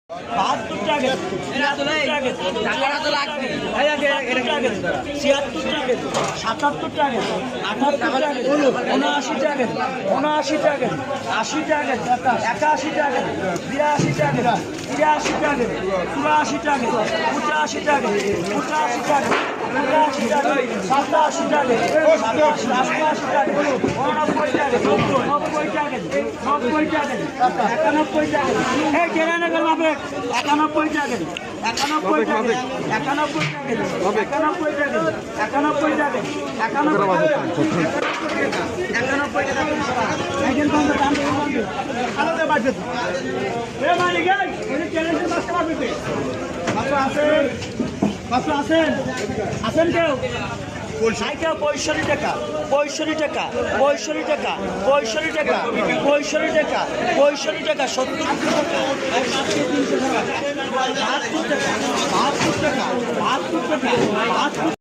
৭২ টাকা ৭২ টাকা টাকাটা তো লাগবে ৭২ টাকা ৭৬ টাকা ৭৭ টাকা ৭৮ টাকা ৭৯ টাকা ৭৯ টাকা ৮০ টাকা ৮১ টাকা ৮২ টাকা ৮৩ টাকা ৮৪ টাকা ৮৫ টাকা ৮৫ টাকা ৮৮ টাকা ৮৭ টাকা ৮৮ টাকা ৮৯ টাকা ৯০ টাকা ৯০ টাকা ৯১ টাকা এই কেনা গেল আপনি ৯১ টাকা ৯১ টাকা ৯১ টাকা ৯১ টাকা ৯১ টাকা ৯১ টাকা একজন বন্ধু দাম বন্ধু আলাদা বাড়বে এ মালিক এই চ্যালেঞ্জের মাস্টার বাড়বে বাসা আছেন আছেন কেউ সাইকেল 65 টাকা 65 টাকা 65 টাকা 65 টাকা 65 টাকা 65 টাকা 70 টাকা 300 টাকা 72 টাকা 72 টাকা 72 টাকা 72